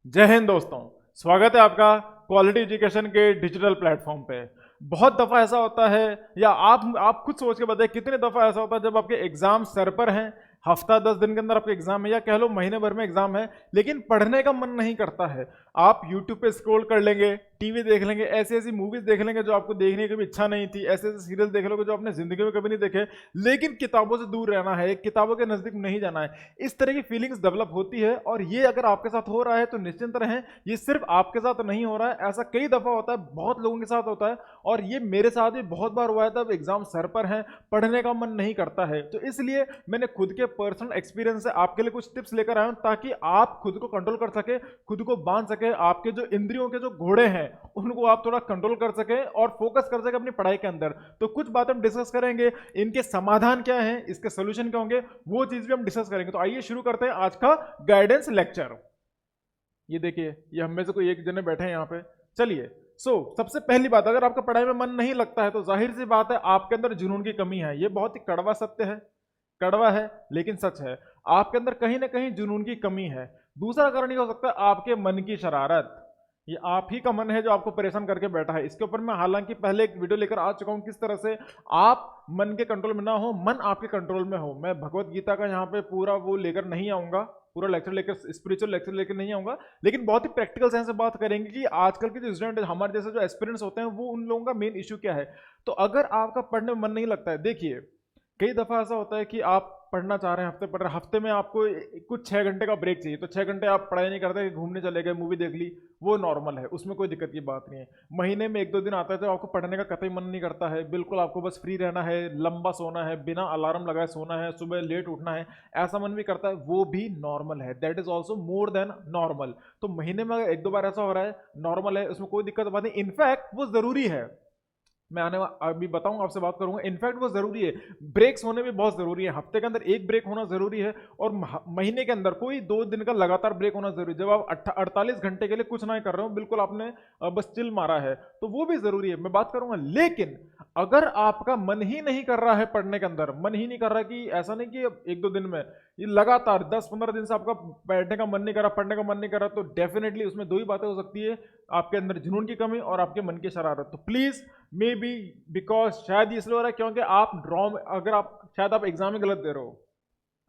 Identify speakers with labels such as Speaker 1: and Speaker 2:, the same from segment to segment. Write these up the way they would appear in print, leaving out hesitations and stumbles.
Speaker 1: जय हिंद दोस्तों। स्वागत है आपका क्वालिटी एजुकेशन के डिजिटल प्लेटफॉर्म पे। बहुत दफ़ा ऐसा होता है, या आप खुद सोच के बताइए कितने दफ़ा ऐसा होता है जब आपके एग्जाम सर पर हैं, हफ्ता 10 दिन के अंदर आपके एग्जाम है, या कह लो महीने भर में एग्जाम है, लेकिन पढ़ने का मन नहीं करता है। आप यूट्यूब पे स्क्रॉल कर लेंगे, टीवी देख लेंगे, ऐसी ऐसी मूवीज देख लेंगे जो आपको देखने की कभी इच्छा नहीं थी, ऐसे ऐसे सीरियल देख लोगे जो आपने जिंदगी में कभी नहीं देखे, लेकिन किताबों से दूर रहना है, किताबों के नजदीक नहीं जाना है। इस तरह की फीलिंग्स डेवलप होती है, और ये अगर आपके साथ हो रहा है तो निश्चिंत रहें, ये सिर्फ आपके साथ नहीं हो रहा है, ऐसा कई दफा होता है, बहुत लोगों के साथ होता है। और ये मेरे साथ भी बहुत बार हुआ है, तब एग्जाम सर पर है, पढ़ने का मन नहीं करता है। तो इसलिए मैंने खुद के पर्सनल एक्सपीरियंस से आपके लिए कुछ टिप्स लेकर आया हूं, ताकि आप खुद को कंट्रोल कर सके, खुद को बांध सके, आपके जो इंद्रियों के जो घोड़े हैं उनको आप थोड़ा कंट्रोल कर सके और फोकस कर सके अपनी पढ़ाई के अंदर। तो कुछ बातें हम डिस्कस करेंगे, इनके समाधान क्या है, इसके सोल्यूशन क्या होंगे, वो चीज भी हम डिस्कस करेंगे। तो आइए शुरू करते हैं आज का गाइडेंस लेक्चर। ये देखिए, ये हम में से कोई एक जने बैठे हैं यहाँ पे। चलिए, सबसे पहली बात, अगर आपका पढ़ाई में मन नहीं लगता है तो जाहिर सी बात है आपके अंदर जुनून की कमी है। ये बहुत ही कड़वा सत्य है, कड़वा है लेकिन सच है। आपके अंदर कहीं ना कहीं जुनून की कमी है। दूसरा कारण ये हो सकता है आपके मन की शरारत। ये आप ही का मन है जो आपको परेशान करके बैठा है। इसके ऊपर मैं हालांकि पहले एक वीडियो लेकर आ चुका हूं, किस तरह से आप मन के कंट्रोल में ना हो, मन आपके कंट्रोल में हो। मैं भगवत गीता का यहाँ पे पूरा वो लेकर नहीं आऊंगा, पूरा लेक्चर लेकर, स्पिरिचुअल लेक्चर लेकर नहीं आऊंगा, लेकिन बहुत ही प्रैक्टिकल सेंस से बात करेंगे कि आजकल के जो स्टूडेंट, हमारे जैसे जो एस्पिरेंट्स होते हैं, वो उन लोगों का मेन इशू क्या है। तो अगर आपका पढ़ने में मन नहीं लगता है, देखिए कई दफा ऐसा होता है कि आप पढ़ना चाह रहे हैं, हफ्ते पढ़ रहे हैं, हफ्ते में आपको कुछ 6 घंटे का ब्रेक चाहिए, तो 6 घंटे आप पढ़ाई नहीं करते, घूमने चले गए, मूवी देख ली, वो नॉर्मल है, उसमें कोई दिक्कत की बात नहीं है। महीने में 1-2 दिन आता है तो आपको पढ़ने का कतई मन नहीं करता है, बिल्कुल आपको बस फ्री रहना है, लंबा सोना है, बिना अलार्म लगाए सोना है, सुबह लेट उठना है, ऐसा मन भी करता है, वो भी नॉर्मल है। That is also more than normal. तो महीने में अगर 1-2 बार ऐसा हो रहा है, नॉर्मल है, उसमें कोई दिक्कत बात नहीं। इनफैक्ट वो जरूरी है। मैं अभी बताऊंगा, आपसे बात करूंगा। इनफैक्ट वो जरूरी है, ब्रेक्स होने भी बहुत जरूरी है। हफ्ते के अंदर एक ब्रेक होना जरूरी है, और महीने के अंदर कोई 2 दिन का लगातार ब्रेक होना जरूरी है। जब आप 48 घंटे के लिए कुछ नहीं कर रहे हो, बिल्कुल आपने बस चिल मारा है, तो वो भी जरूरी है, मैं बात करूंगा। लेकिन अगर आपका मन ही नहीं कर रहा है पढ़ने के अंदर, मन ही नहीं कर रहा, कि ऐसा नहीं कि 1-2 दिन में, ये लगातार 10-15 दिन से आपका बैठने का मन नहीं कर रहा, पढ़ने का मन नहीं कर रहा, तो डेफिनेटली उसमें दो ही बातें हो सकती है, आपके अंदर जुनून की कमी और आपके मन की शरारत। तो प्लीज, मे बी, बिकॉज शायद इसलिए हो रहा है क्योंकि आप ड्रॉ, अगर आप शायद आप एग्जाम में गलत दे रहे हो,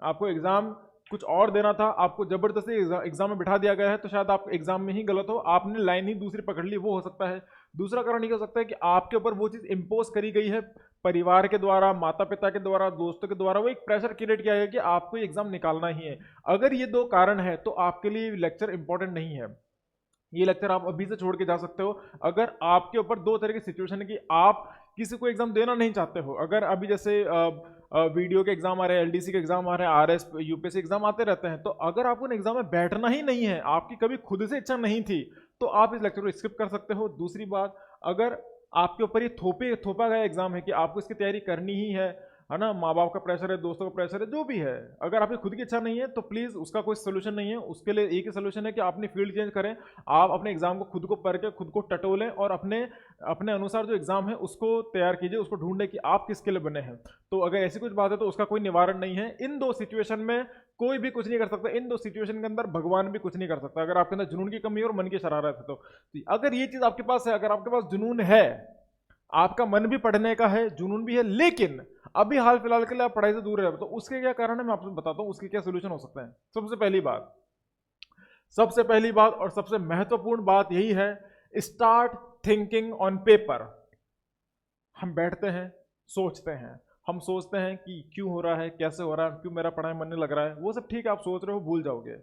Speaker 1: आपको एग्जाम कुछ और देना था, आपको जबरदस्ती एग्जाम में बिठा दिया गया है, तो शायद आप एग्जाम में ही गलत हो, आपने लाइन ही दूसरी पकड़ ली, वो हो सकता है। दूसरा कारण ये हो सकता है कि आपके ऊपर वो चीज इंपोज करी गई है, परिवार के द्वारा, माता पिता के द्वारा, दोस्तों के द्वारा, वो एक प्रेशर क्रिएट किया है कि आपको एग्जाम निकालना ही है। अगर ये दो कारण है तो आपके लिए लेक्चर इंपॉर्टेंट नहीं है। ये लेक्चर आप अभी से छोड़ के जा सकते हो। अगर आपके ऊपर दो तरह की सिचुएशन है कि आप किसी को एग्जाम देना नहीं चाहते हो, अगर अभी जैसे वीडियो के एग्जाम आ रहे हैं, एलडीसी के एग्जाम आ रहे हैं, आरएस यूपीएससी एग्जाम आते रहते हैं, तो अगर आपको इन एग्जाम में बैठना ही नहीं है, आपकी कभी खुद से इच्छा नहीं थी, तो आप इस लेक्चर को स्किप कर सकते हो। दूसरी बात, अगर आपके ऊपर ये थोपा गया एग्जाम है कि आपको इसकी तैयारी करनी ही है ना, माँ बाप का प्रेशर है, दोस्तों का प्रेशर है, जो भी है, अगर आपकी खुद की इच्छा नहीं है तो प्लीज उसका कोई सोल्यूशन नहीं है। उसके लिए एक ही सोल्यूशन है कि आप अपनी फील्ड चेंज करें, आप अपने एग्जाम को खुद को पढ़ के खुद को टटोलें, और अपने अपने अनुसार जो एग्जाम है उसको तैयार कीजिए, उसको ढूंढें कि आप किसके लिए बने हैं। तो अगर ऐसी कुछ बात है तो उसका कोई निवारण नहीं है। इन दो सिचुएशन में कोई भी कुछ नहीं कर सकता, इन दो सिचुएशन के अंदर भगवान भी कुछ नहीं कर सकता, अगर आपके अंदर जुनून की कमी और मन की शरारत है तो। अगर ये चीज आपके पास है, अगर आपके पास जुनून है, आपका मन भी पढ़ने का है, जुनून भी है, लेकिन अभी हाल फिलहाल के लिए आप पढ़ाई से दूर रहे, तो उसके क्या कारण है मैं आपको बताता हूं, उसके क्या सोल्यूशन हो सकते हैं। सबसे पहली बात और सबसे महत्वपूर्ण बात यही है, स्टार्ट थिंकिंग ऑन पेपर। हम बैठते हैं, सोचते हैं, हम सोचते हैं कि क्यों हो रहा है, कैसे हो रहा है, क्यों मेरा पढ़ाई मन नहीं लग रहा है, वो सब ठीक है, आप सोच रहे हो, भूल जाओगे।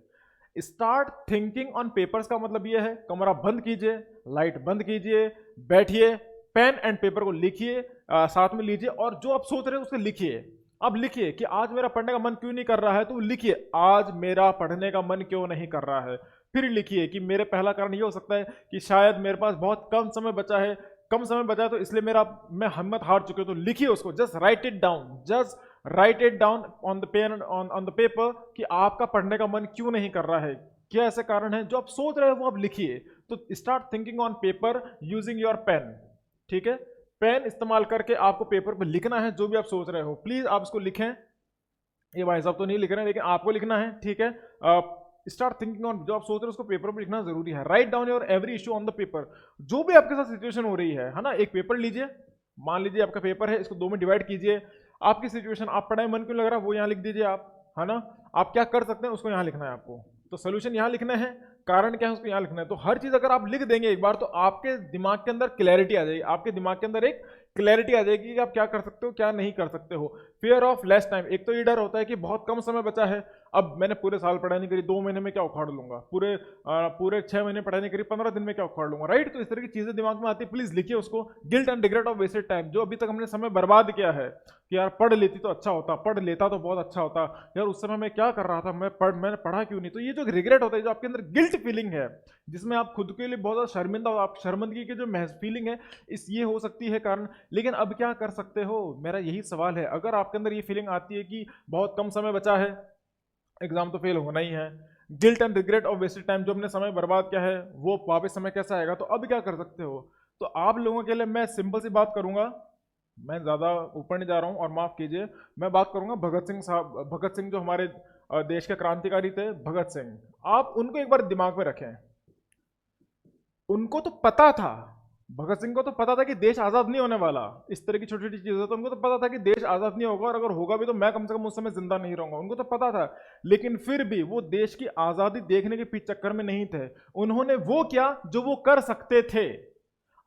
Speaker 1: स्टार्ट थिंकिंग ऑन पेपर्स का मतलब यह है, कमरा बंद कीजिए, लाइट बंद कीजिए, बैठिए, पेन एंड पेपर को लिखिए, साथ में लीजिए, और जो आप सोच रहे हो उसको लिखिए। अब लिखिए कि आज मेरा पढ़ने का मन क्यों नहीं कर रहा है, तो लिखिए आज मेरा पढ़ने का मन क्यों नहीं कर रहा है। फिर लिखिए कि मेरे पहला कारण ये हो सकता है कि शायद मेरे पास बहुत कम समय बचा है, कम समय बचा है तो इसलिए मैं हिम्मत हार चुके हूं, तो लिखिए उसको, just write it down, just write it down on the pen, on the paper, कि आपका पढ़ने का मन क्यों नहीं कर रहा है, क्या ऐसे कारण है जो आप सोच रहे हो, वो आप लिखिए। तो start thinking on paper using your pen. ठीक है, पेन इस्तेमाल करके आपको पेपर पर लिखना है जो भी आप सोच रहे हो। प्लीज आप इसको लिखें, ये भाई साहब तो नहीं लिख रहे हैं लेकिन आपको लिखना है, ठीक है। स्टार्ट थिंकिंग ऑन, जो आप सोच रहे हो उसको पेपर पर लिखना जरूरी है। Write down your every issue on the paper. जो भी आपके साथ सिचुएशन हो रही है ना, एक पेपर लीजिए, मान लीजिए आपका पेपर है, इसको 2 में डिवाइड कीजिए। आपकी सिचुएशन, आप पढ़ाई मन क्यों लग रहा है वो यहाँ लिख दीजिए आप, है ना। आप क्या कर सकते हैं उसको यहाँ लिखना है आपको, तो सोल्यूशन यहाँ लिखना है, कारण क्या है उसको यहाँ लिखना है। तो हर चीज अगर आप लिख देंगे एक बार, तो आपके दिमाग के अंदर क्लैरिटी आ जाएगी, आपके दिमाग के अंदर एक क्लैरिटी आ जाएगी कि आप क्या कर सकते हो क्या नहीं कर सकते हो। फियर ऑफ लेस टाइम, एक तो ये डर होता है कि बहुत कम समय बचा है, अब मैंने पूरे साल पढ़ाई नहीं करी, 2 महीने में क्या उखाड़ लूंगा, पूरे 6 महीने पढ़ाई नहीं करी, 15 दिन में क्या उखाड़ लूंगा, राइट। तो इस तरह की चीजें दिमाग में आती है, प्लीज लिखिए उसको। Guilt and regret of wasted time, जो अभी तक हमने समय बर्बाद किया है कि यार पढ़ लेती तो अच्छा होता, पढ़ लेता तो बहुत अच्छा होता, यार उस समय मैं क्या कर रहा था, मैंने पढ़ा क्यों नहीं। तो ये जो रिग्रेट होता है, जो आपके अंदर गिल्ट फीलिंग है, जिसमें आप खुद के लिए बहुत ज्यादा शर्मिंदा हो, आप शर्मिंदगी की जो फीलिंग है, ये हो सकती है कारण। लेकिन अब क्या कर सकते हो, मेरा यही सवाल है। अगर आपके अंदर ये फीलिंग आती है कि बहुत कम समय बचा है, एग्जाम तो फेल होना ही है, guilt and regret of wasted time, जो हमने समय बर्बाद किया है वो वापस समय कैसा आएगा, तो अब क्या कर सकते हो। तो आप लोगों के लिए मैं सिंपल सी बात करूंगा, मैं ज्यादा ऊपर नहीं जा रहा हूं, और माफ कीजिए, मैं बात करूंगा भगत सिंह साहब, भगत सिंह जो हमारे देश के क्रांतिकारी थे, भगत सिंह। आप उनको एक बार दिमाग में रखें। उनको तो पता था, भगत सिंह को तो पता था कि देश आजाद नहीं होने वाला, इस तरह की छोटी छोटी चीजें, तो उनको तो पता था कि देश आजाद नहीं होगा, और अगर होगा भी तो मैं कम से कम उस समय जिंदा नहीं रहूंगा, उनको तो पता था। लेकिन फिर भी वो देश की आजादी देखने के पीछे चक्कर में नहीं थे, उन्होंने वो किया जो वो कर सकते थे।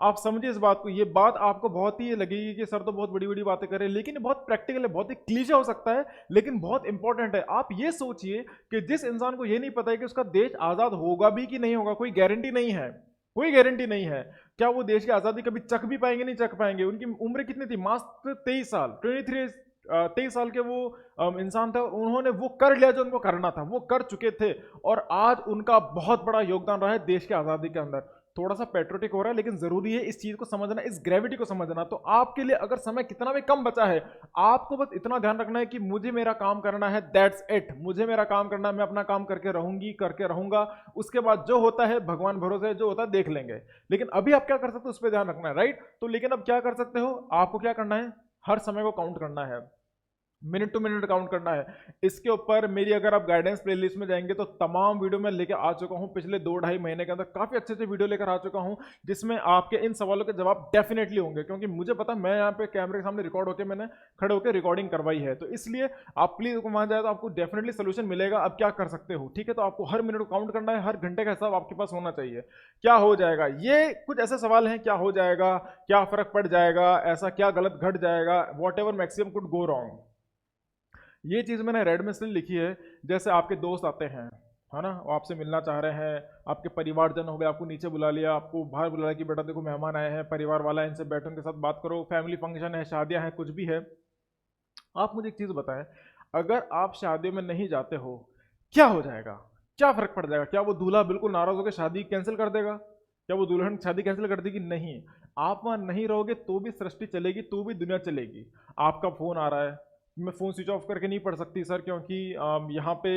Speaker 1: आप समझिए इस बात को, ये बात आपको बहुत ही लगेगी कि सर तो बहुत बड़ी बड़ी बातें कर रहे हैं, लेकिन ये बहुत प्रैक्टिकल है, बहुत ही क्लीशे हो सकता है, लेकिन बहुत इंपॉर्टेंट है। आप ये सोचिए कि जिस इंसान को ये नहीं पता है कि उसका देश आजाद होगा भी कि नहीं होगा, कोई गारंटी नहीं है, कोई गारंटी नहीं है, क्या वो देश की आजादी कभी चख भी पाएंगे, नहीं चख पाएंगे। उनकी उम्र कितनी थी, मात्र 23 साल, 23 साल के वो इंसान था, उन्होंने वो कर लिया जो उनको करना था, वो कर चुके थे, और आज उनका बहुत बड़ा योगदान रहा है देश की आजादी के अंदर। थोड़ा सा पेट्रोटिक हो रहा है, लेकिन जरूरी है इस चीज को समझना, इस ग्रेविटी को समझना। तो आपके लिए अगर समय कितना भी कम बचा है, आपको बस इतना ध्यान रखना है कि मुझे मेरा काम करना है, दैट्स इट, मुझे मेरा काम करना है, मैं अपना काम करके रहूंगी, करके रहूंगा, उसके बाद जो होता है भगवान भरोसे, जो होता है देख लेंगे। लेकिन अभी आप क्या कर सकते हो उस पर ध्यान रखना है, राइट। तो लेकिन अब क्या कर सकते हो, आपको क्या करना है, हर समय को काउंट करना है, मिनट टू मिनट काउंट करना है। इसके ऊपर मेरी अगर आप गाइडेंस प्लेलिस्ट में जाएंगे तो तमाम वीडियो मैं लेकर आ चुका हूं, पिछले 2-2.5 महीने के अंदर काफी अच्छे अच्छे वीडियो लेकर आ चुका हूं, जिसमें आपके इन सवालों के जवाब डेफिनेटली होंगे, क्योंकि मुझे पता, मैं यहाँ पे कैमरे के सामने रिकॉर्ड होकर मैंने खड़े होकर रिकॉर्डिंग करवाई है। तो इसलिए आप प्लीज वहां जाए तो आपको डेफिनेटली सोल्यूशन मिलेगा। अब क्या कर सकते हो, ठीक है, तो आपको हर मिनट को काउंट करना है, हर घंटे का हिसाब आपके पास होना चाहिए। क्या हो जाएगा, ये कुछ ऐसे सवाल हैं, क्या हो जाएगा, क्या फर्क पड़ जाएगा, ऐसा क्या गलत घट जाएगा, what ever maximum could go wrong. ये चीज़ मैंने रेड में इसलिए लिखी है, जैसे आपके दोस्त आते हैं, है ना, वो आपसे मिलना चाह रहे हैं, आपके परिवारजन हो गए, आपको नीचे बुला लिया, आपको बाहर बुला लिया कि बेटा देखो मेहमान आए हैं, परिवार वाला है, इनसे बैठो, उनके साथ बात करो, फैमिली फंक्शन है, शादियां हैं, कुछ भी है। आप मुझे एक चीज़ बताएं, अगर आप शादियों में नहीं जाते हो, क्या हो जाएगा, क्या फर्क पड़ जाएगा, क्या वो दूल्हा बिल्कुल नाराज होकर शादी कैंसिल कर देगा, क्या वो दुल्हन शादी कैंसिल कर देगी, नहीं। आप वहां नहीं रहोगे तो भी सृष्टि चलेगी, तो भी दुनिया चलेगी। आपका फोन आ रहा है, मैं फ़ोन स्विच ऑफ करके नहीं पढ़ सकती सर, क्योंकि यहाँ पे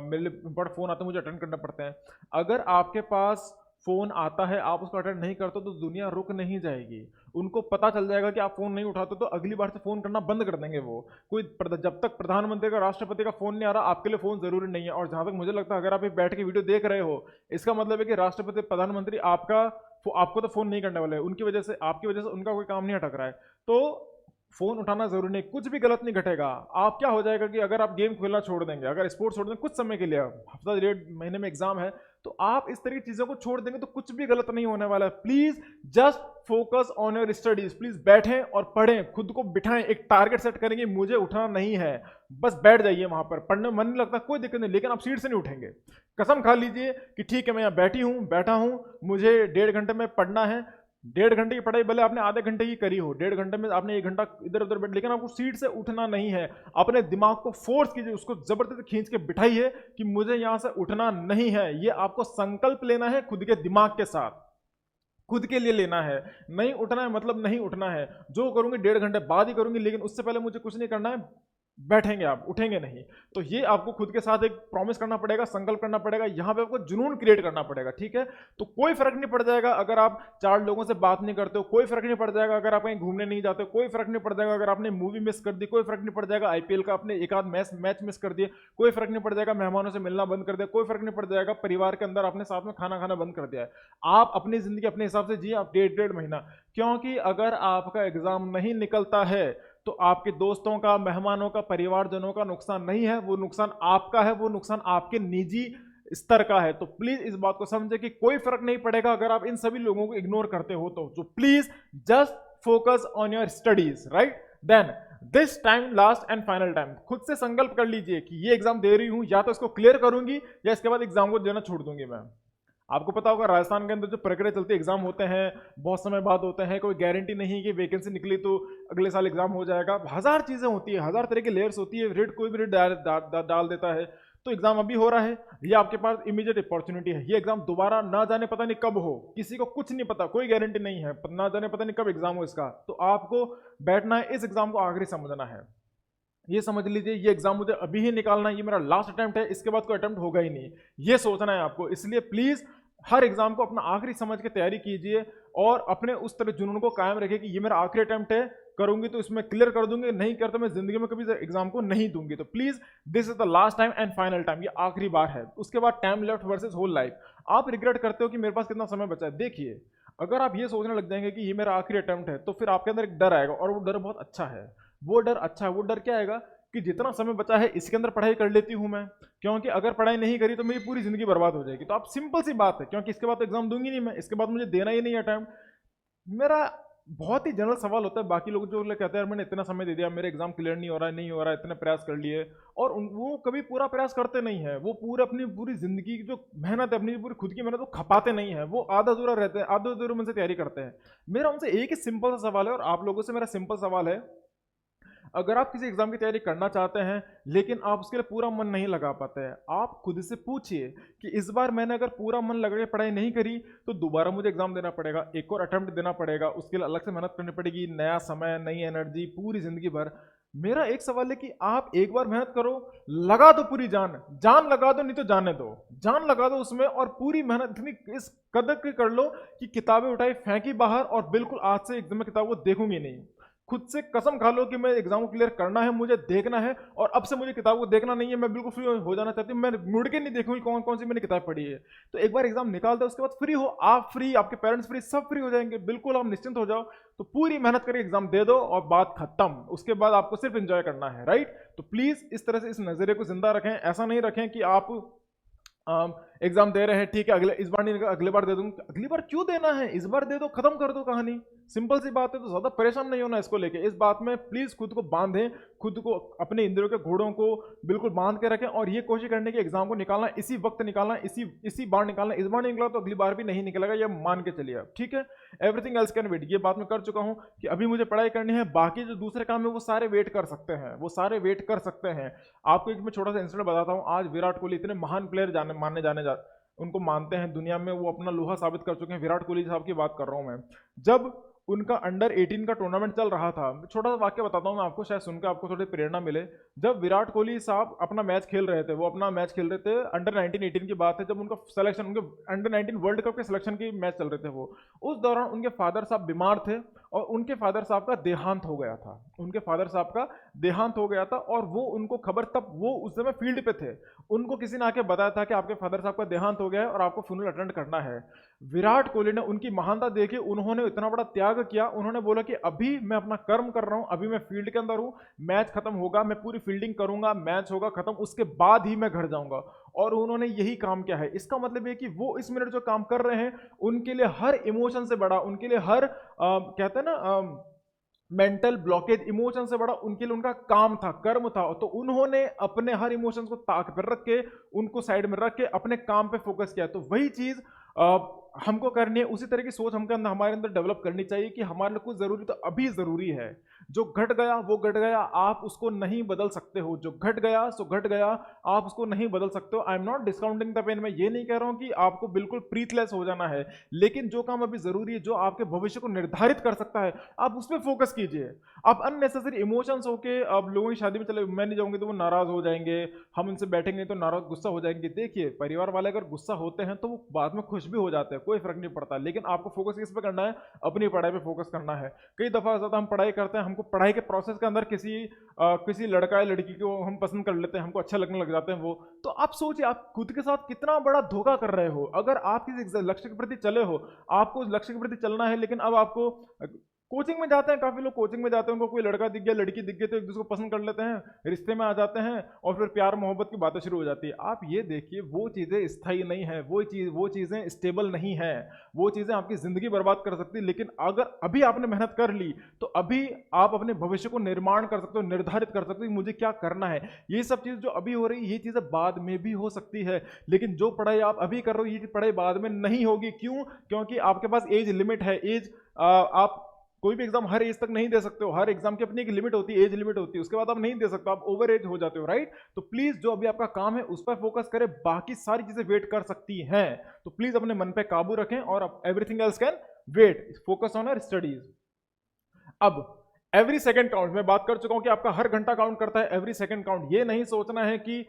Speaker 1: मेरे लिए इंपॉर्टेंट फ़ोन आते हैं, मुझे अटेंड करना पड़ते हैं। अगर आपके पास फ़ोन आता है, आप उसको अटेंड नहीं करते, तो दुनिया रुक नहीं जाएगी। उनको पता चल जाएगा कि आप फ़ोन नहीं उठाते, तो अगली बार से फ़ोन करना बंद कर देंगे वो। जब तक प्रधानमंत्री का, राष्ट्रपति का फ़ोन नहीं आ रहा, आपके लिए फ़ोन ज़रूरी नहीं है। और जहाँ तक मुझे लगता है, अगर आप बैठ के वीडियो देख रहे हो, इसका मतलब है कि राष्ट्रपति, प्रधानमंत्री आपको तो फ़ोन नहीं करने वाले हैं, उनकी वजह से, आपकी वजह से उनका कोई काम नहीं अटक रहा है। तो फोन उठाना जरूरी नहीं, कुछ भी गलत नहीं घटेगा। आप क्या हो जाएगा कि अगर आप गेम खेलना छोड़ देंगे, अगर स्पोर्ट्स छोड़ देंगे कुछ समय के लिए, हफ्ता 1.5 महीने में एग्जाम है, तो आप इस तरह की चीजों को छोड़ देंगे तो कुछ भी गलत नहीं होने वाला है। Please just focus on your studies, please बैठें और पढ़ें, खुद को बिठाएं, एक टारगेट सेट करेंगे, मुझे उठना नहीं है, बस बैठ जाइए वहां पर। पढ़ने में मन नहीं लगता, कोई दिक्कत नहीं, लेकिन आप सीट से नहीं उठेंगे। कसम खा लीजिए कि ठीक है, मैं यहाँ बैठा हूँ, मुझे 1.5 घंटे में पढ़ना है। 1.5 घंटे की पढ़ाई भले आपने आधे घंटे की करी हो, 1.5 घंटे में आपने 1 घंटा इधर उधर बैठ, लेकिन आपको सीट से उठना नहीं है। अपने दिमाग को फोर्स कीजिए, उसको जबरदस्ती खींच के बिठाइए कि मुझे यहां से उठना नहीं है। ये आपको संकल्प लेना है खुद के दिमाग के साथ, खुद के लिए लेना है। नहीं उठना है मतलब नहीं उठना है, जो करूंगी 1.5 घंटे बाद ही करूंगी, लेकिन उससे पहले मुझे कुछ नहीं करना है। बैठेंगे आप, उठेंगे नहीं। तो ये आपको खुद के साथ एक प्रॉमिस करना पड़ेगा, संकल्प करना पड़ेगा, यहाँ पे आपको जुनून क्रिएट करना पड़ेगा, ठीक है। तो कोई फर्क नहीं पड़ जाएगा अगर आप 4 लोगों से बात नहीं करते हो, कोई फर्क नहीं पड़ जाएगा अगर आप कहीं घूमने नहीं जाते हो, कोई फर्क नहीं पड़ जाएगा अगर आपने मूवी मिस कर दी, कोई फर्क नहीं पड़ जाएगा आईपीएल का आपने एक आध मैच मिस कर दिया, कोई फर्क नहीं पड़ जाएगा मेहमानों से मिलना बंद कर दिया, कोई फर्क नहीं पड़ जाएगा परिवार के अंदर आपने साथ में खाना खाना बंद कर दिया है। आप अपनी जिंदगी अपने हिसाब से जिए, आप 1.5 महीना, क्योंकि अगर आपका एग्जाम नहीं निकलता है तो आपके दोस्तों का, मेहमानों का, परिवारजनों का नुकसान नहीं है, वो नुकसान आपका है, वो नुकसान आपके निजी स्तर का है। तो प्लीज इस बात को समझे कि कोई फर्क नहीं पड़ेगा अगर आप इन सभी लोगों को इग्नोर करते हो तो please just focus on your studies, right. Then this time last and final time, खुद से संकल्प कर लीजिए कि ये एग्जाम दे रही हूं, या तो इसको क्लियर करूंगी या इसके बाद एग्जाम को देना छोड़ दूंगी मैं। आपको पता होगा राजस्थान के अंदर जो प्रक्रिया चलती है, एग्जाम होते हैं बहुत समय बाद होते हैं, कोई गारंटी नहीं कि वैकेंसी निकली तो अगले साल एग्जाम हो जाएगा, हजार चीजें होती है, हजार तरह की लेयर्स होती है, रेट कोई भी रेट डाल देता है। तो एग्जाम अभी हो रहा है, ये आपके पास इमीडिएट अपॉर्चुनिटी है, ये एग्जाम दोबारा ना जाने पता नहीं कब हो, किसी को कुछ नहीं पता, कोई गारंटी नहीं है, ना जाने पता नहीं कब एग्जाम हो इसका। तो आपको बैठना है, इस एग्जाम को आखिरी समझना है, ये समझ लीजिए ये एग्जाम मुझे अभी ही निकालना है, ये मेरा लास्ट अटेम्प्ट है, इसके बाद कोई अटेम्प्ट होगा ही नहीं, ये सोचना है आपको। इसलिए प्लीज हर एग्जाम को अपना आखिरी समझ के तैयारी कीजिए और अपने उस तरह जुनून को कायम रखिए कि ये मेरा आखिरी अटेम्प्ट है, करूंगी तो इसमें क्लियर कर दूंगी, नहीं करता मैं जिंदगी में कभी एग्जाम को नहीं दूंगी। तो please this is the last time and final time, ये आखिरी बार है, उसके बाद time left versus whole life. आप रिग्रेट करते हो कि मेरे पास कितना समय बचा है, देखिए अगर आप ये सोचने लग जाएंगे कि ये मेरा आखिरी अटेम्प्ट है तो फिर आपके अंदर एक डर आएगा, और वो डर बहुत अच्छा है, वो डर अच्छा है। वो डर क्या आएगा कि जितना समय बचा है इसके अंदर पढ़ाई कर लेती हूं मैं, क्योंकि अगर पढ़ाई नहीं करी तो मेरी पूरी जिंदगी बर्बाद हो जाएगी। तो आप सिंपल सी बात है, क्योंकि इसके बाद तो एग्जाम दूंगी नहीं मैं, इसके बाद मुझे देना ही नहीं अटेम्प्ट। मेरा बहुत ही जनरल सवाल होता है, बाकी लोग जो कहते हैं मैंने इतना समय दे दिया, मेरे एग्जाम क्लियर नहीं हो रहा है, नहीं हो रहा है, इतने प्रयास कर लिए, और वो कभी पूरा प्रयास करते नहीं है, वो पूरे अपनी पूरी जिंदगी की जो मेहनत है, अपनी पूरी खुद की मेहनत, वो खपाते नहीं है, वो आधा अधूरा रहते हैं, आधा अधूरे मन से तैयारी करते हैं। मेरा उनसे एक ही सिंपल सा सवाल है, और आप लोगों से मेरा सिंपल सवाल है, अगर आप किसी एग्जाम की तैयारी करना चाहते हैं लेकिन आप उसके लिए पूरा मन नहीं लगा पाते हैं, आप खुद से पूछिए कि इस बार मैंने अगर पूरा मन लगा के पढ़ाई नहीं करी तो दोबारा मुझे एग्जाम देना पड़ेगा, एक और अटेम्प्ट देना पड़ेगा, उसके लिए अलग से मेहनत करनी पड़ेगी, नया समय, नई एनर्जी, पूरी जिंदगी भर। मेरा एक सवाल है कि आप एक बार मेहनत करो, लगा दो पूरी जान, जान लगा दो, नहीं तो जाने दो, जान लगा दो उसमें, और पूरी मेहनत इतनी इस कदर की कर लो कि किताबें उठाई फेंकी बाहर, और बिल्कुल आज से एग्जाम में किताब को देखूंगी नहीं। खुद से कसम खा लो कि मैं एग्जाम को क्लियर करना है, मुझे देखना है, और अब से मुझे किताब को देखना नहीं है, मैं बिल्कुल फ्री हो जाना चाहती हूँ, मैं मुड़ के नहीं देखूंगी कौन कौन सी मैंने किताब पढ़ी है। तो एक बार एग्जाम निकाल दो, उसके बाद फ्री हो, आप फ्री, आपके पेरेंट्स फ्री, सब फ्री हो जाएंगे, बिल्कुल आप निश्चिंत हो जाओ। तो पूरी मेहनत करके एग्जाम दे दो और बात खत्म, उसके बाद आपको सिर्फ एंजॉय करना है, राइट। तो प्लीज इस तरह से इस नजरिए को जिंदा रखें, ऐसा नहीं रखें कि आप एग्जाम दे रहे हैं, ठीक है, अगले इस बार नहीं, अगले बार दे दूंगा, अगली बार क्यों देना है, इस बार दे दो, खत्म कर दो कहानी, सिंपल सी बात है। तो ज्यादा परेशान नहीं होना इसको लेके, इस बात में प्लीज खुद को बांधें, खुद को, अपने इंद्रियों के घोड़ों को बिल्कुल बांध के रखें, और ये कोशिश करने की एग्जाम को निकालना इसी वक्त निकालना, इसी बार निकालना, इस बार नहीं निकला तो अगली बार भी नहीं निकलेगा, ये मान के चलिए आप, ठीक है। एवरीथिंग एल्स कैन वेट, ये बात मैं कर चुका हूं कि अभी मुझे पढ़ाई करनी है, बाकी जो दूसरे काम है वो सारे वेट कर सकते हैं, वो सारे वेट कर सकते हैं। आपको एक मैं छोटा सा इंसिडेंट बताता हूँ। आज विराट कोहली इतने महान प्लेयर माने जाने उनको मानते हैं दुनिया में, वो अपना लोहा साबित कर चुके हैं, विराट कोहली साहब की बात कर रहा हूं मैं। जब उनका अंडर 18 का टूर्नामेंट चल रहा था, छोटा सा वाक्य बताता हूं मैं आपको, शायद सुनकर आपको थोड़ी प्रेरणा मिले। जब विराट कोहली साहब अपना मैच खेल रहे थे, वो अपना मैच खेल रहे थे, अंडर 19 18 की बात है, जब उनका सिलेक्शन, उनके अंडर 19 वर्ल्ड कप के सिलेक्शन की मैच चल रहे थे वो, उस दौरान उनके फादर साहब बीमार थे, और उनके फादर साहब का देहांत हो गया था, उनके फादर साहब का देहांत हो गया था, और वो उनको खबर, तब वो उस समय फील्ड पे थे, उनको किसी ने आके बताया था कि आपके फादर साहब का देहांत हो गया है और आपको फ्यूनरल अटेंड करना है। विराट कोहली ने उनकी महानता देखी, उन्होंने इतना बड़ा त्याग किया, उन्होंने बोला कि अभी मैं अपना कर्म कर रहा हूं, अभी मैं फील्ड के अंदर हूं, मैच खत्म होगा, मैं पूरी फील्डिंग करूंगा, मैच होगा खत्म, उसके बाद ही मैं घर जाऊंगा। और उन्होंने यही काम किया है। इसका मतलब है कि वो इस मिनट जो काम कर रहे हैं, उनके लिए हर इमोशन से बड़ा, उनके लिए हर कहते हैं ना मेंटल ब्लॉकेज, इमोशन से बड़ा उनके लिए उनका काम था, कर्म था। तो उन्होंने अपने हर इमोशंस को ताक पर रख के, उनको साइड में रख के अपने काम पे फोकस किया। तो वही चीज हमको करनी है, उसी तरह की सोच हमके अंदर हमारे अंदर डेवलप करनी चाहिए कि हमारे लिए कुछ ज़रूरी तो अभी ज़रूरी है। जो घट गया वो घट गया, आप उसको नहीं बदल सकते हो। जो घट गया सो घट गया, आप उसको नहीं बदल सकते हो। I am not discounting the pain, मैं ये नहीं कह रहा हूँ कि आपको बिल्कुल प्रीथलेस हो जाना है, लेकिन जो काम अभी ज़रूरी है, जो आपके भविष्य को निर्धारित कर सकता है, आप उस पर फोकस कीजिए। आप अननेसेसरी इमोशंस होके अब लोगों की शादी में चले, मैं नहीं जाऊंगी तो वो नाराज हो जाएंगे, हम इनसे बैठेंगे तो नाराज गुस्सा हो जाएंगे। देखिए, परिवार वाले अगर गुस्सा होते हैं तो वो बाद में खुश भी हो जाते हैं, कोई फर्क नहीं पड़ता, लेकिन आपको फोकस किस पे करना है? अपनी पढ़ाई पे फोकस करना है। कई दफा ऐसा होता है, हम पढ़ाई करते हैं, हमको पढ़ाई के प्रोसेस के अंदर किसी लड़का या लड़की को हम पसंद कर लेते हैं, हमको अच्छा लगने लग जाते हैं वो, तो आप सोचिए आप खुद के साथ कितना बड़ा धोखा कर रहे हो। अगर आप किसी लक्ष्य के प्रति चले हो, आपको उस लक्ष्य के प्रति चलना है, लेकिन अब आपको कोचिंग में जाते हैं, काफी लोग कोचिंग में जाते हैं, उनको कोई लड़का दिख गया, लड़की दिख गई, तो एक दूसरे को पसंद कर लेते हैं, रिश्ते में आ जाते हैं, और फिर प्यार मोहब्बत की बातें शुरू हो जाती है। आप ये देखिए, वो चीजें स्थायी नहीं है, वो चीजें स्टेबल नहीं है, वो चीजें आपकी जिंदगी बर्बाद कर सकती है। लेकिन अगर अभी आपने मेहनत कर ली, तो अभी आप अपने भविष्य को निर्माण कर सकते हो, निर्धारित कर सकते हो कि मुझे क्या करना है। ये सब चीज जो अभी हो रही है, ये चीजें बाद में भी हो सकती है, लेकिन जो पढ़ाई आप अभी कर रहे हो, ये पढ़ाई बाद में नहीं होगी। क्यों? क्योंकि आपके पास एज लिमिट है। आप कोई भी एग्जाम हर एज तक नहीं दे सकते हो, हर एग्जाम की अपनी एक लिमिट होती है, एज लिमिट होती है, उसके बाद आप नहीं दे सकते, आप ओवर एज हो जाते हो, राइट। तो प्लीज जो अभी आपका काम है उस पर फोकस करें, बाकी सारी चीजें वेट कर सकती हैं। तो प्लीज अपने मन पे काबू रखें, और everything else can wait, focus on our studies. अब एवरी सेकंड काउंट, मैं बात कर चुका हूं कि आपका हर घंटा काउंट करता है, एवरी सेकंड काउंट। ये नहीं सोचना है कि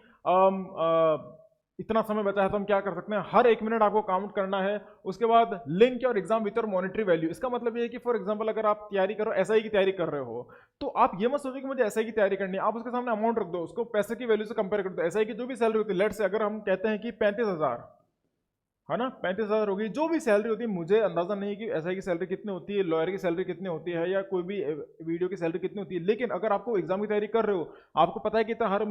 Speaker 1: इतना समय बचा है तो हम क्या कर सकते हैं, हर एक मिनट आपको काउंट करना है। उसके बाद link your exam with your monetary value. इसका मतलब ये है कि फॉर एग्जांपल अगर आप तैयारी करो, एसआई की तैयारी कर रहे हो, तो आप ये मत सोचो कि मुझे एसआई की तैयारी करनी है, आप उसके सामने अमाउंट रख दो, उसको पैसे की वैल्यू से कंपेयर कर दो। एसआई की जो भी सैलरी होती है, लेट से अगर हम कहते हैं कि 35,000 है ना, 35,000 होगी, जो भी सैलरी होती है, मुझे अंदाजा नहीं है कि एसआई की सैलरी कितनी होती है, लॉयर की सैलरी कितनी होती है, या कोई भी वीडियो की सैलरी कितनी होती है। लेकिन अगर आपको एग्जाम की तैयारी कर रहे हो, आपको पता है कि इतना हर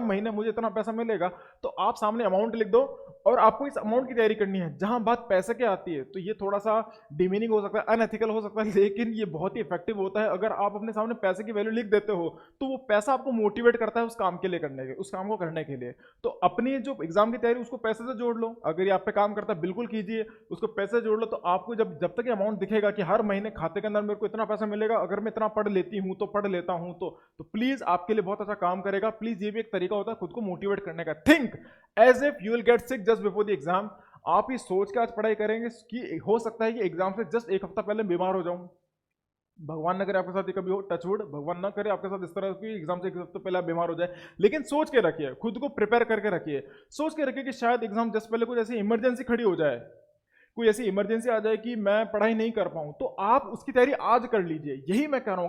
Speaker 1: महीने मुझे इतना पैसा मिलेगा, तो आप सामने अमाउंट लिख दो, और आपको इस अमाउंट की तैयारी करनी है। जहां बात पैसे की आती है, तो ये थोड़ा सा डिमीनिंग हो सकता है, अनएथिकल हो सकता है, लेकिन ये बहुत ही इफेक्टिव होता है। अगर आप अपने सामने पैसे की वैल्यू लिख देते हो, तो वो पैसा आपको मोटिवेट करता है उस काम के लिए उस काम को करने के लिए। तो अपनी जो एग्जाम की तैयारी, उसको पैसे से जोड़ लो। अगर ये आप पे काम करता है, बिल्कुल कीजिए, उसको पैसे जोड़ लो। तो आपको जब तक ये अमाउंट दिखेगा कि हर महीने खाते के अंदर मेरे को इतना पैसा मिलेगा, अगर मैं इतना पढ़ लेती हूँ तो पढ़ लेता हूँ, तो प्लीज आपके लिए बहुत अच्छा काम करेगा। प्लीज, ये भी एक तरीका होता है खुद को मोटिवेट करने का। Think as if you will get sick just before the exam. आप ही सोच के आज पढ़ाई करेंगे कि हो सकता है कि एग्जाम से जस्ट एक हफ्ता पहले बीमार हो जाऊं। भगवान न करे आपके साथ ये कभी हो, टचवुड, भगवान ना करे आपके साथ इस तरह की एग्जाम से एक हफ्ते पहले आप बीमार हो जाए। लेकिन सोच के रखिए, खुद को प्रिपेयर करके रखिए, सोच के रखिए कि शायद एग्जाम जस्ट पहले कुछ ऐसी इमरजेंसी खड़ी हो जाए, कोई ऐसी इमरजेंसी आ जाए कि मैं पढ़ाई नहीं कर पाऊं, तो आप उसकी तैयारी आज कर लीजिए। यही मैं कह रहा हूं,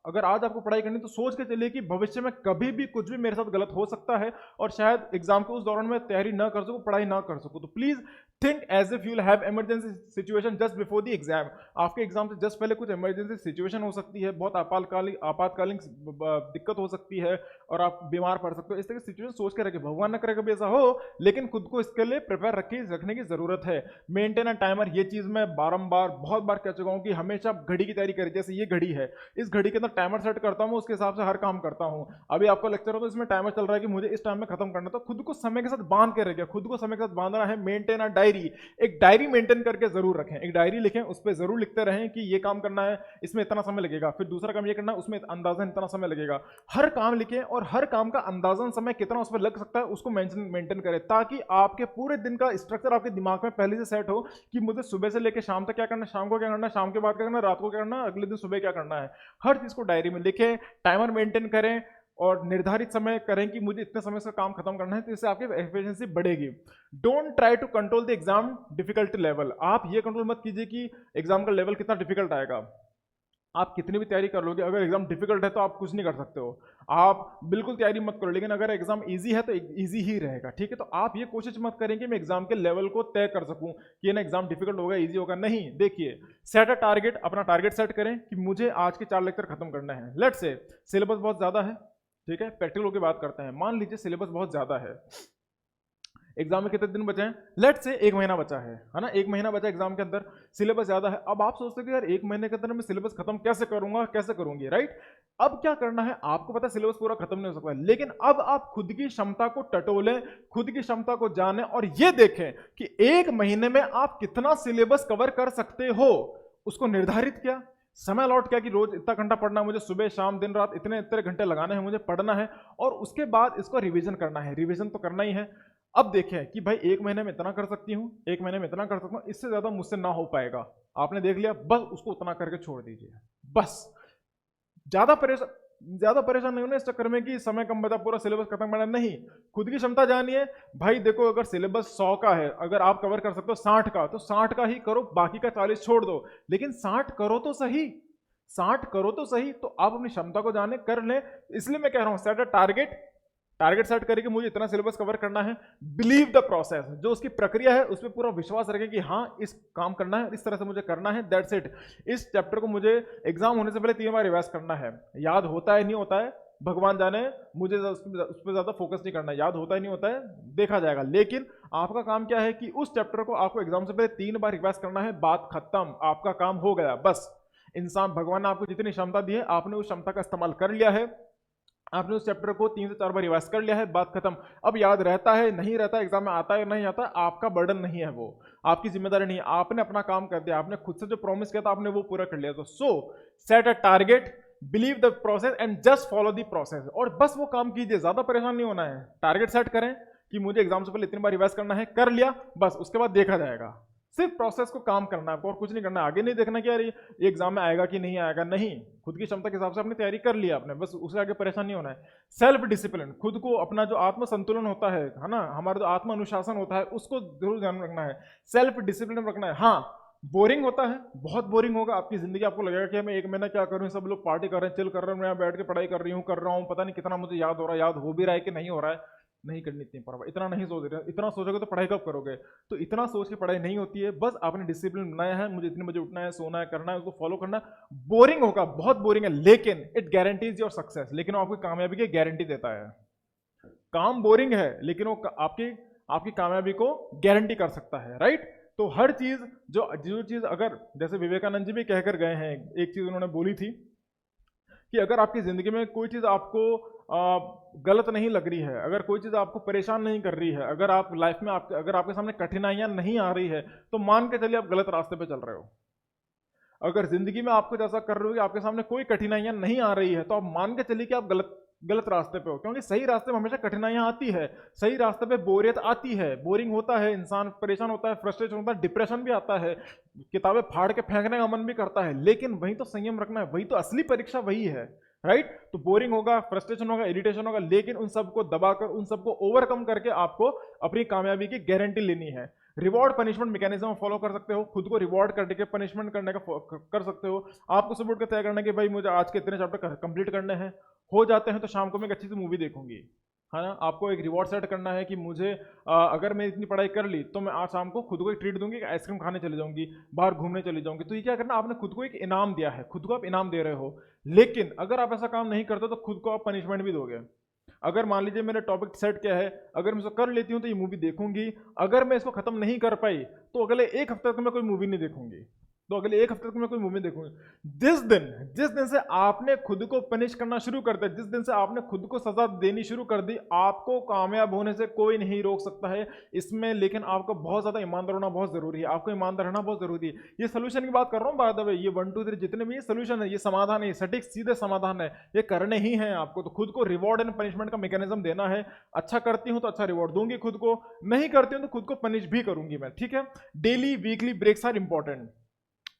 Speaker 1: अगर आज आपको पढ़ाई करनी, तो सोच के चलिए कि भविष्य में कभी भी कुछ भी मेरे साथ गलत हो सकता है, और शायद एग्जाम के उस दौरान मैं तैयारी ना कर सकूं, पढ़ाई ना कर सकूं। तो please think as if you have emergency situation just before the exam. आपके एग्जाम से जस्ट पहले कुछ इमरजेंसी सिचुएशन हो सकती है, बहुत आपातकालीन दिक्कत हो सकती है, और आप बीमार पड़ सकते हो। इस तरह की सिचुएशन सोच के रखिए, भगवान न करे कभी ऐसा हो, लेकिन खुद को इसके लिए प्रिपेयर रखने की जरूरत है। मेंटेन अ टाइमर, ये चीज मैं बारंबार बहुत बार कह चुका हूं कि हमेशा घड़ी की तैयारी करें। जैसे ये घड़ी है, इस घड़ी के अंदर टाइमर सेट करता हूं, उसके हिसाब से हर काम करता हूं। अभी आपका लेक्चर हो तो इसमें टाइमर चल रहा है कि मुझे इस टाइम में खत्म करना, तो खुद को समय के साथ बांध के रखिए, खुद को समय के साथ बांधना है। मेंटेन अ डायरी, एक डायरी मेंटेन करके जरूर रखें, एक डायरी लिखें, उस पर जरूर लिखते रहें कि ये काम करना है, इसमें इतना समय लगेगा, फिर दूसरा काम ये करना है, उसमें अंदाजन इतना समय लगेगा। हर काम लिखें, और हर काम का अंदाजन समय कितना उस पर लग सकता है उसको मेंटेन करें, ताकि आपके पूरे दिन का स्ट्रक्चर आपके दिमाग में पहले से सेट हो कि मुझे सुबह से लेकर शाम तक क्या करना है, शाम को क्या करना है, शाम के बाद क्या करना है, रात को क्या करना है, अगले दिन सुबह क्या करना है। हर चीज को डायरी में लिखें, टाइमर मेंटेन करें, और निर्धारित समय करें कि मुझे इतने समय से काम खत्म करना है, तो इससे आपकी एफिशिएंसी बढ़ेगी। Don't try to control the exam difficulty level. आप ये कंट्रोल मत कीजिए कि एग्जाम का लेवल कितना डिफिकल्ट आएगा। आप कितनी भी तैयारी कर लोगे, अगर एग्जाम डिफिकल्ट है तो आप कुछ नहीं कर सकते हो। आप बिल्कुल तैयारी मत करो, लेकिन अगर एग्जाम इजी है तो इजी ही रहेगा, ठीक है। तो आप ये कोशिश मत करें कि मैं एग्जाम के लेवल को तय कर सकूं कि ना एग्जाम डिफिकल्ट होगा, इजी होगा, नहीं। देखिए, सेट अ टारगेट, अपना टारगेट सेट करें कि मुझे आज के 4 लेक्चर खत्म करना है। लेट्स से सिलेबस बहुत ज्यादा है, ठीक है, प्रैक्टिकल की बात करते हैं। मान लीजिए सिलेबस बहुत ज्यादा है, एग्जाम में कितने दिन बचे हैं, लेट से 1 महीना बचा है ना, 1 महीना बचा एग्जाम के अंदर, सिलेबस ज्यादा है। अब आप सोचते हो कि यार 1 महीने के अंदर मैं सिलेबस खत्म कैसे करूंगा, कैसे करूंगी, राइट। अब क्या करना है, आपको पता है सिलेबस पूरा खत्म नहीं हो सकता, लेकिन अब आप खुद की क्षमता को टटोलें, खुद की क्षमता को जानें और ये देखें कि 1 महीने में आप कितना सिलेबस कवर कर सकते हो। उसको निर्धारित किया, समय अलॉट किया कि रोज इतना घंटा पढ़ना है मुझे, सुबह शाम दिन रात इतने इतने घंटे लगाने हैं मुझे, पढ़ना है, और उसके बाद इसको रिवीजन करना है, रिवीजन तो करना ही है। अब देखें कि भाई 1 महीने में इतना कर सकती हूँ, 1 महीने में इतना कर सकता हूँ, इससे ज्यादा मुझसे ना हो पाएगा। आपने देख लिया, बस उसको उतना करके छोड़ दीजिए। बस ज्यादा परेशान नहीं होना इस चक्कर में कि समय कम बचा पूरा सिलेबस खत्म करना, नहीं। खुद की क्षमता जानिए भाई। देखो अगर सिलेबस 100 का है, अगर आप कवर कर सकते हो 60 का, तो 60 का ही करो, बाकी का 40 छोड़ दो, लेकिन 60 करो तो सही, 60 करो तो सही। तो आप अपनी क्षमता को जाने, कर लें। इसलिए मैं कह रहा हूं set a target, target set करके मुझे इतना सिलेबस कवर करना है। बिलीव द प्रोसेस, जो उसकी प्रक्रिया है उस पर पूरा विश्वास रखें कि हाँ इस काम करना है, इस तरह से मुझे करना है, दैट्स इट। इस चैप्टर को मुझे एग्जाम होने से पहले 3 बार रिवाइज करना है। याद होता है नहीं होता है भगवान जाने, मुझे उस पर ज्यादा फोकस नहीं करना है, याद होता ही नहीं होता है देखा जाएगा। लेकिन आपका काम क्या है कि उस चैप्टर को आपको एग्जाम से पहले 3 बार रिवाइज करना है, बात खत्म, आपका काम हो गया। बस इंसान, भगवान ने आपको जितनी क्षमता दी है, आपने उस क्षमता का इस्तेमाल कर लिया है, आपने उस चैप्टर को 3 से 4 बार रिवाइज कर लिया है, बात खत्म। अब याद रहता है नहीं रहता, एग्जाम में आता है नहीं आता, आपका बर्डन नहीं है, वो आपकी जिम्मेदारी नहीं है। आपने अपना काम कर दिया, आपने खुद से जो प्रॉमिस किया था आपने वो पूरा कर लिया। तो सो set a target, believe the process and just follow the process, और बस वो काम कीजिए, ज्यादा परेशान नहीं होना है। टारगेट सेट करें कि मुझे एग्जाम से पहले इतनी बार रिवाइज करना है, कर लिया, बस उसके बाद देखा जाएगा। सिर्फ प्रोसेस को काम करना है आपको, और कुछ नहीं करना। आगे नहीं देखना कि यार ये एग्जाम में आएगा कि नहीं आएगा, नहीं। खुद की क्षमता के हिसाब से आपने तैयारी कर लिया आपने, बस उससे आगे परेशान नहीं होना है। सेल्फ डिसिप्लिन, खुद को अपना जो आत्म संतुलन होता है ना, हमारा जो आत्म अनुशासन होता है, उसको जरूर ध्यान रखना है, सेल्फ डिसिप्लिन रखना है। हाँ बोरिंग होता है, बहुत बोरिंग होगा आपकी जिंदगी, आपको लगेगा कि मैं 1 महीना क्या करूं, सब लोग पार्टी कर रहे हैं, चिल कर रहे हैं, मैं यहाँ बैठ के पढ़ाई कर रहा हूँ, पता नहीं कितना मुझे याद हो रहा है, याद हो भी रहा है कि नहीं हो रहा है। नहीं करनी इतनी परवाह, इतना नहीं सोच रहे, इतना सोचोगे तो पढ़ाई कब करोगे। तो इतना सोच के पढ़ाई नहीं होती है, बस आपने डिसिप्लिन बनाया है, मुझे इतने बजे उठना है, सोना है, करना है, उसको फॉलो करना है। बोरिंग होगा, बहुत बोरिंग है, लेकिन इट गारंटीज योर सक्सेस, लेकिन वो आपकी कामयाबी की गारंटी देता है। काम बोरिंग है लेकिन वो आपकी आपकी कामयाबी को गारंटी कर सकता है, राइट। तो हर चीज जो चीज, अगर जैसे विवेकानंद जी भी कहकर गए हैं, एक चीज उन्होंने बोली थी कि अगर आपकी जिंदगी में कोई चीज आपको गलत नहीं लग रही है, अगर कोई चीज आपको परेशान नहीं कर रही है, अगर आप लाइफ में अगर आपके सामने कठिनाइयां नहीं आ रही है, तो मान के चलिए आप गलत रास्ते पे चल रहे हो। अगर जिंदगी में आपको जैसा कर रहे हो कि आपके सामने कोई कठिनाइयां नहीं आ रही है, तो आप मान के चलिए कि आप गलत गलत रास्ते पे हो, क्योंकि सही रास्ते में हमेशा कठिनाइयां आती है, सही रास्ते पे बोरियत आती है, बोरिंग होता है, इंसान परेशान होता है, फ्रस्ट्रेशन होता है, डिप्रेशन भी आता है, किताबें फाड़ के फेंकने का मन भी करता है, लेकिन वही तो संयम रखना है, वही तो असली परीक्षा वही है, राइट। तो बोरिंग होगा, फ्रस्ट्रेशन होगा, इरिटेशन होगा, लेकिन उन सबको दबाकर, उन सबको ओवरकम करके आपको अपनी कामयाबी की गारंटी लेनी है। रिवॉर्ड पनिशमेंट मैकेनिज्म फॉलो कर सकते हो, खुद को रिवॉर्ड करके पनिशमेंट करने का कर सकते हो। आपको सुबह उठ के तय करना कि भाई मुझे आज के इतने चैप्टर कंप्लीट करने हैं, हो जाते हैं तो शाम को मैं एक अच्छी सी मूवी देखूंगी, है ना। आपको एक रिवॉर्ड सेट करना है कि मुझे अगर मैं इतनी पढ़ाई कर ली तो मैं आज शाम को खुद को एक ट्रीट दूंगी, आइसक्रीम खाने चले जाऊंगी, बाहर घूमने चली जाऊंगी। तो ये क्या करना, आपने खुद को एक इनाम दिया है, खुद को आप इनाम दे रहे हो। लेकिन अगर आप ऐसा काम नहीं करते तो खुद को आप पनिशमेंट भी दोगे। अगर मान लीजिए मेरा टॉपिक सेट क्या है, अगर मैं इसको कर लेती हूँ तो ये मूवी देखूंगी, अगर मैं इसको खत्म नहीं कर पाई तो अगले 1 हफ्ते तक मैं कोई मूवी नहीं देखूंगी, तो अगले 1 हफ्ते तक मैं कोई मूवी देखूंगी। जिस दिन से आपने खुद को पनिश करना शुरू कर दिया, जिस दिन से आपने खुद को सजा देनी शुरू कर दी, आपको कामयाब होने से कोई नहीं रोक सकता है इसमें। लेकिन आपको बहुत ज्यादा ईमानदार होना बहुत जरूरी है, आपको ईमानदार रहना बहुत जरूरी है। ये सोल्यूशन की बात कर रहा हूँ बाय द वे, ये 1 2 3 जितने भी ये सोल्यूशन है, ये समाधान है, ये सटीक सीधे समाधान है, ये करने ही है आपको। तो खुद को रिवॉर्ड एंड पनिशमेंट का मैकेनिज्म देना है। अच्छा करती हूं तो अच्छा रिवॉर्ड दूंगी खुद को, नहीं करती हूं तो खुद को पनिश भी करूंगी मैं, ठीक है। Daily weekly breaks are important,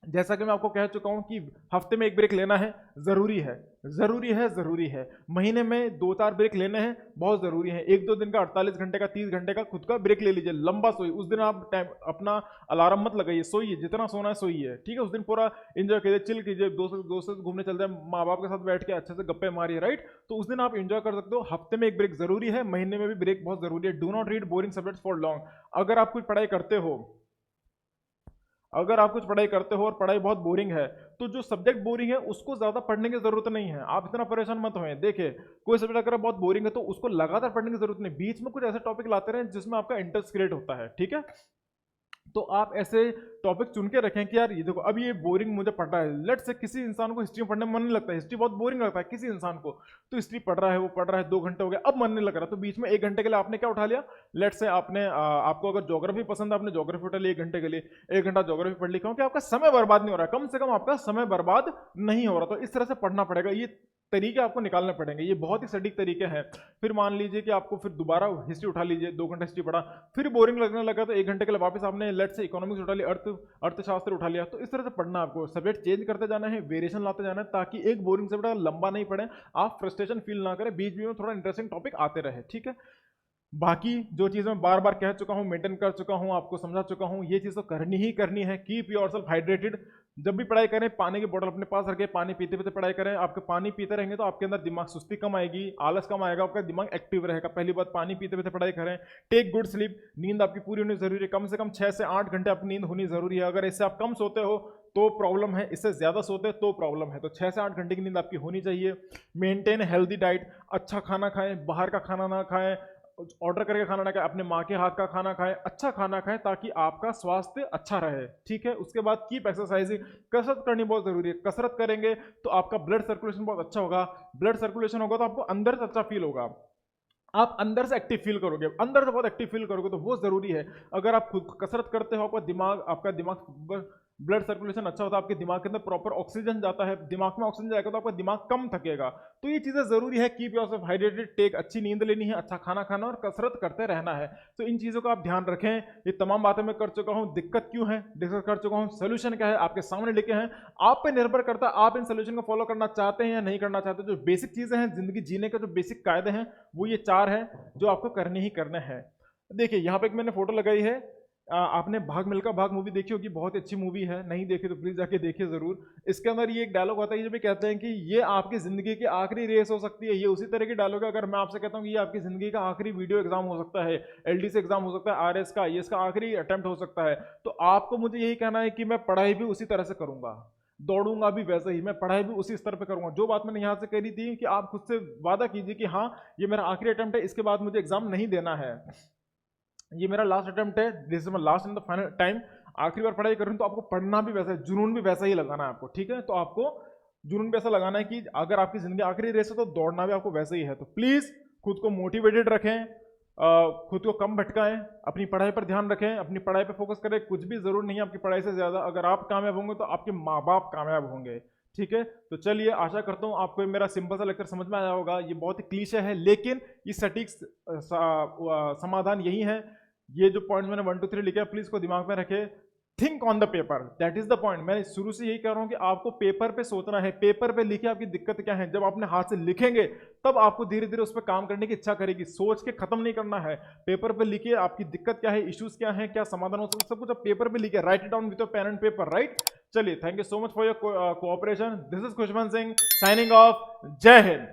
Speaker 1: जैसा कि मैं आपको कह चुका हूं कि हफ्ते में 1 ब्रेक लेना है, जरूरी है, जरूरी है, जरूरी है। महीने में 2-4 ब्रेक लेने हैं, बहुत जरूरी है। 1-2 दिन का, 48 घंटे का, 30 घंटे का खुद का ब्रेक ले लीजिए, लंबा सोइए उस दिन। आप टाइम अपना अलार्म मत लगाइए, सोइए, जितना सोना है सोइए, ठीक है। उस दिन पूरा एंजॉय कीजिए, चिल कीजिए, दोस्तों घूमने चल जाए, माँ बाप के साथ बैठ के अच्छे से गप्पे मारिए, राइट। तो उस दिन आप एंजॉय कर सकते हो। हफ्ते में 1 ब्रेक जरूरी है, महीने में भी ब्रेक बहुत जरूरी है। Do not read boring subjects for long. अगर आप कुछ पढ़ाई करते हो, अगर आप कुछ पढ़ाई करते हो और पढ़ाई बहुत बोरिंग है तो जो सब्जेक्ट बोरिंग है उसको ज्यादा पढ़ने की जरूरत नहीं है, आप इतना परेशान मत होए। देखिए कोई सब्जेक्ट अगर बहुत बोरिंग है तो उसको लगातार पढ़ने की जरूरत नहीं, बीच में कुछ ऐसे टॉपिक लाते रहे जिसमें आपका इंटरेस्ट क्रिएट होता है, ठीक है। तो आप ऐसे टॉपिक चुन के रखें कि यार ये देखो अब ये बोरिंग मुझे पढ़ रहा है, लेट से किसी इंसान को हिस्ट्री पढ़ने में मन नहीं लगता है, हिस्ट्री बहुत बोरिंग लगता है किसी इंसान को, तो हिस्ट्री पढ़ रहा है, वो पढ़ रहा है 2 घंटे हो गए अब मन नहीं लग रहा, तो बीच में 1 घंटे के लिए आपने क्या उठा लिया, लेट से आपने आपको अगर ज्योग्राफी पसंद है आपने ज्योग्राफी उठा लिया 1 घंटे के लिए, 1 घंटा ज्योग्राफी पढ़ ली, क्योंकि आपका समय बर्बाद नहीं हो रहा है, कम से कम आपका समय बर्बाद नहीं हो रहा। तो इस तरह से पढ़ना पड़ेगा, ये तरीके आपको निकालने पड़ेंगे, ये बहुत ही सटीक तरीके हैं। फिर मान लीजिए कि आपको फिर दोबारा हिस्ट्री उठा लीजिए, 2 घंटे हिस्ट्री पढ़ा, फिर बोरिंग लगने लगा तो 1 घंटे के लिए वापस आपने लेट से इकोनॉमिक्स उठा लिया, अर्थशास्त्र उठा लिया। तो इस तरह से पढ़ना, आपको सब्जेक्ट चेंज करते जाना है, वेरिएशन लाते जाना है, ताकि एक बोरिंग सब्जेक्ट लंबा नहीं पड़े, आप फ्रस्ट्रेशन फील ना करें, बीच बीच में थोड़ा इंटरेस्टिंग टॉपिक आते रहे, ठीक है। बाकी जो चीज़ मैं बार बार कह चुका हूँ, मेंटेन कर चुका हूँ, आपको समझा चुका हूँ, ये चीज़ तो करनी ही करनी है। कीप योरसेल्फ हाइड्रेटेड, जब भी पढ़ाई करें पानी की बोतल अपने पास रखें, पानी पीते पीते पढ़ाई करें। आपके पानी पीते रहेंगे तो आपके अंदर दिमाग सुस्ती कम आएगी, आलस कम आएगा, आपका दिमाग एक्टिव रहेगा। पहली बात, पानी पीते पीते पढ़ाई करें। टेक गुड स्लीप, नींद आपकी पूरी होनी जरूरी है, कम से कम 6 से 8 घंटे आपकी नींद होनी जरूरी है। अगर इससे आप कम सोते हो तो प्रॉब्लम है, इससे ज्यादा सोते हैं तो प्रॉब्लम है। तो 6 से 8 घंटे की नींद आपकी होनी चाहिए। मेंटेन हेल्दी डाइट, अच्छा खाना खाएं, बाहर का खाना ना खाएं, ऑर्डर करके खाना ना खाएं, अपने माँ के हाथ का खाना खाएं, अच्छा खाना खाएं, ताकि आपका स्वास्थ्य अच्छा रहे, ठीक है। उसके बाद कीप एक्सरसाइजिंग, कसरत करनी बहुत जरूरी है। कसरत करेंगे तो आपका ब्लड सर्कुलेशन बहुत अच्छा होगा, ब्लड सर्कुलेशन होगा तो आपको अंदर से अच्छा फील होगा, आप अंदर से एक्टिव फील करोगे, अंदर से बहुत एक्टिव फील करोगे, तो वो जरूरी है। अगर आप खुद कसरत करते हो, आपका दिमाग ब्लड सर्कुलेशन अच्छा होता है, आपके दिमाग के अंदर प्रॉपर ऑक्सीजन जाता है, दिमाग में ऑक्सीजन जाएगा तो आपका दिमाग कम थकेगा। तो ये चीजें जरूरी है। कीप योरसेल्फ हाइड्रेटेड, टेक अच्छी नींद लेनी है, अच्छा खाना खाना और कसरत करते रहना है। तो इन चीजों का आप ध्यान रखें। ये तमाम बातें मैं कर चुका हूं, दिक्कत क्यों है डिस्कस कर चुका हूं, सोल्यूशन क्या है आपके सामने लेके हैं। आप पे निर्भर करता है आप इन सोल्यूशन को फॉलो करना चाहते हैं या नहीं करना चाहते। जो बेसिक चीजें हैं जिंदगी जीने के, जो बेसिक कायदे हैं, वो ये 4 हैं जो आपको करने ही करने हैं। देखिए यहाँ पे एक मैंने फोटो लगाई है, आपने भाग मिल्खा भाग मूवी देखी होगी, बहुत अच्छी मूवी है, नहीं देखी तो प्लीज जाके देखिए जरूर। इसके अंदर ये एक डायलॉग आता है जब ये कहते हैं कि ये आपकी जिंदगी की आखिरी रेस हो सकती है। ये उसी तरह की डायलॉग है। अगर मैं आपसे कहता हूँ कि ये आपकी जिंदगी का आखिरी वीडियो एग्जाम हो सकता है, एलडीसी एग्जाम हो सकता है, आरएस का, ये इसका आखिरी अटेम्प्ट हो सकता है, तो आपको मुझे यही कहना है कि मैं पढ़ाई भी उसी तरह से करूंगा, दौड़ूंगा भी वैसे ही, मैं पढ़ाई भी उसी स्तर पे करूंगा। जो बात मैंने यहाँ से कही थी कि आप खुद से वादा कीजिए कि हाँ ये मेरा आखिरी अटेम्प्ट है, इसके बाद मुझे एग्जाम नहीं देना है, ये मेरा लास्ट अटेम्प्ट है, this is my last in the final time, आखिरी बार पढ़ाई करूँ। तो आपको पढ़ना भी वैसा, जुनून भी वैसा ही लगाना है आपको, ठीक है। तो आपको जुनून भी ऐसा लगाना है कि अगर आपकी जिंदगी आखिरी रेस है तो दौड़ना भी आपको वैसे ही है। तो प्लीज खुद को मोटिवेटेड रखें, खुद को कम भटकाएं, अपनी पढ़ाई पर ध्यान रखें, अपनी पढ़ाई पर फोकस करें। कुछ भी जरूर नहीं है आपकी पढ़ाई से ज्यादा, अगर आप कामयाब होंगे तो आपके माँ बाप कामयाब होंगे, ठीक है। तो चलिए, आशा करता हूँ आपको मेरा सिंपल सा लेक्चर समझ में आया होगा। ये बहुत ही क्लीशे है लेकिन ये सटीक समाधान यही है। ये जो पॉइंट्स मैंने 1 2 3 लिखे हैं, प्लीज को दिमाग में रखें। Think on the paper, that is the point. मैं शुरू से यही कह रहा हूं कि आपको पेपर पे सोचना है, पेपर पे लिखे आपकी दिक्कत क्या है। जब आपने हाथ से लिखेंगे तब आपको धीरे धीरे उस पर काम करने की इच्छा करेगी, सोच के खत्म नहीं करना है। पेपर पे लिखिए आपकी दिक्कत क्या है, इश्यूज क्या है, क्या समाधान हो सकता है, सब कुछ आप पेपर पे लिखिए, write it down with your pen and paper, right. चलिए, thank you so much for your cooperation. This is Khushwant Singh signing off. जय हिंद।